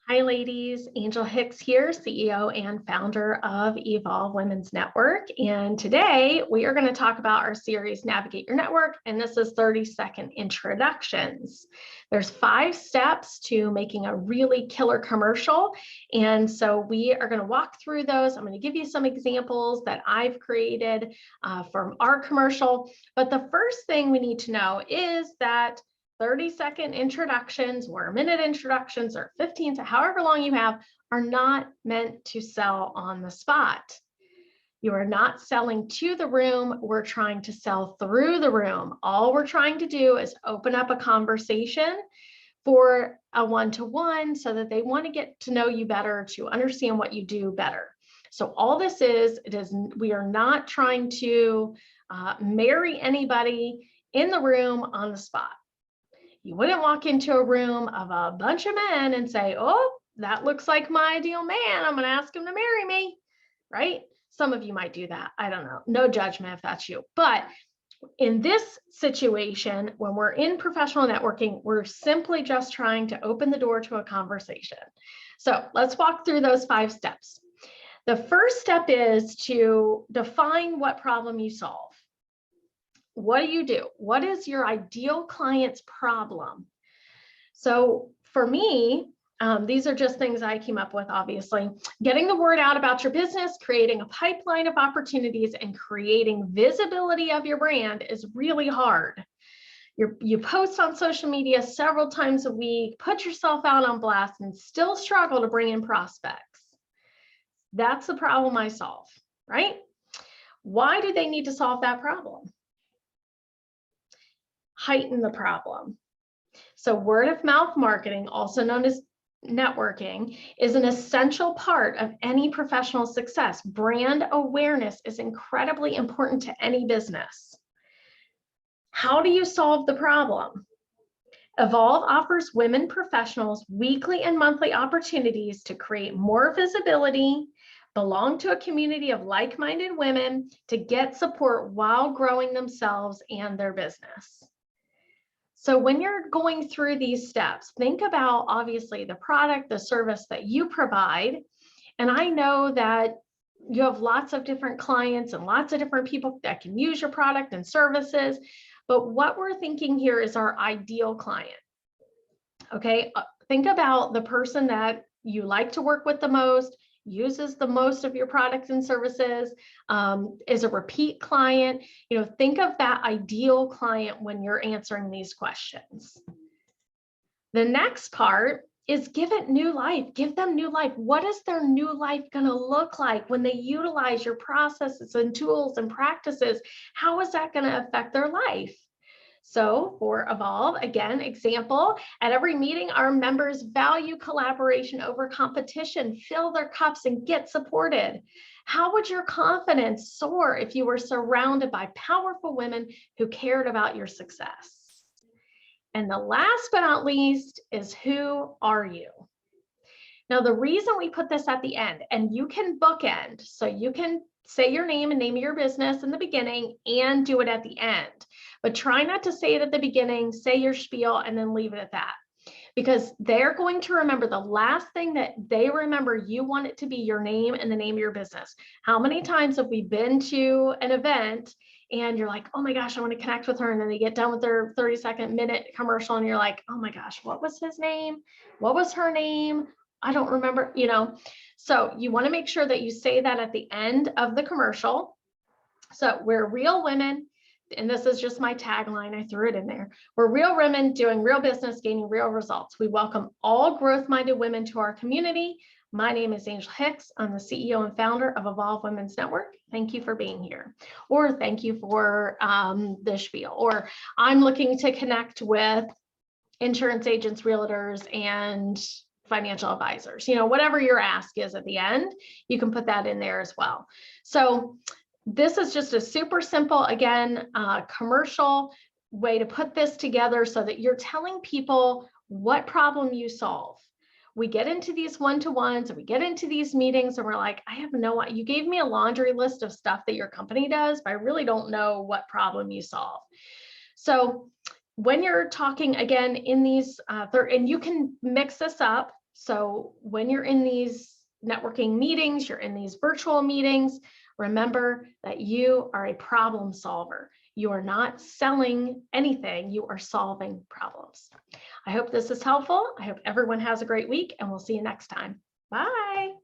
Hi, ladies. Angel Hicks here, CEO and founder of Evolve Women's Network. And today we are going to talk about our series, Navigate Your Network. And this is 30-second introductions. There's 5 steps to making a really killer commercial. And so we are going to walk through those. I'm going to give you some examples that I've created from our commercial. But the first thing we need to know is that 30-second introductions or minute introductions or 15 to however long you have are not meant to sell on the spot. You are not selling to the room. We're trying to sell through the room. All we're trying to do is open up a conversation for a one-to-one so that they want to get to know you better, to understand what you do better. So all this is, we are not trying to marry anybody in the room on the spot. You wouldn't walk into a room of a bunch of men and say, oh, that looks like my ideal man. I'm going to ask him to marry me, right? Some of you might do that. I don't know. No judgment if that's you. But in this situation, when we're in professional networking, we're simply just trying to open the door to a conversation. So let's walk through those 5 steps. The first step is to define what problem you solve. What do? What is your ideal client's problem? So for me, these are just things I came up with, obviously. Getting the word out about your business, creating a pipeline of opportunities, and creating visibility of your brand is really hard. You post on social media several times a week, put yourself out on blast, and still struggle to bring in prospects. That's the problem I solve, right? Why do they need to solve that problem? Heighten the problem. So word of mouth marketing, also known as networking, is an essential part of any professional success. Brand awareness is incredibly important to any business. How do you solve the problem? Evolve offers women professionals weekly and monthly opportunities to create more visibility, belong to a community of like-minded women, to get support while growing themselves and their business. So when you're going through these steps, think about obviously the product, the service that you provide. And I know that you have lots of different clients and lots of different people that can use your product and services. But what we're thinking here is our ideal client. Okay, think about the person that you like to work with the most, uses the most of your products and services, is a repeat client. Think of that ideal client when you're answering these questions. The next part is give it new life. Give them new life. What is their new life going to look like when they utilize your processes and tools and practices? How is that going to affect their life? So for Evolve, again, example, at every meeting, our members value collaboration over competition, fill their cups and get supported. How would your confidence soar if you were surrounded by powerful women who cared about your success? And the last but not least is, who are you? Now, the reason we put this at the end, and you can bookend, so you can say your name and name of your business in the beginning and do it at the end. But try not to say it at the beginning, say your spiel, and then leave it at that. Because they're going to remember, the last thing that they remember, you want it to be your name and the name of your business. How many times have we been to an event and you're like, oh my gosh, I want to connect with her. And then they get done with their 30-second minute commercial and you're like, oh my gosh, what was his name? What was her name? I don't remember, So you want to make sure that you say that at the end of the commercial. So we're real women, and this is just my tagline, I threw it in there. We're real women doing real business, gaining real results. We welcome all growth-minded women to our community. My name is Angel Hicks. I'm the CEO and founder of Evolve Women's Network. Thank you for being here. Or thank you for the spiel. Or I'm looking to connect with insurance agents, realtors, and financial advisors. Whatever your ask is at the end, you can put that in there as well. So this is just a super simple, again, commercial way to put this together so that you're telling people what problem you solve. We get into these one-to-ones and we get into these meetings and we're like, I have no idea. You gave me a laundry list of stuff that your company does, but I really don't know what problem you solve. So when you're talking again in these, and you can mix this up, So when you're in these networking meetings, you're in these virtual meetings, remember that you are a problem solver. You are not selling anything, you are solving problems. I hope this is helpful. I hope everyone has a great week, and we'll see you next time. Bye.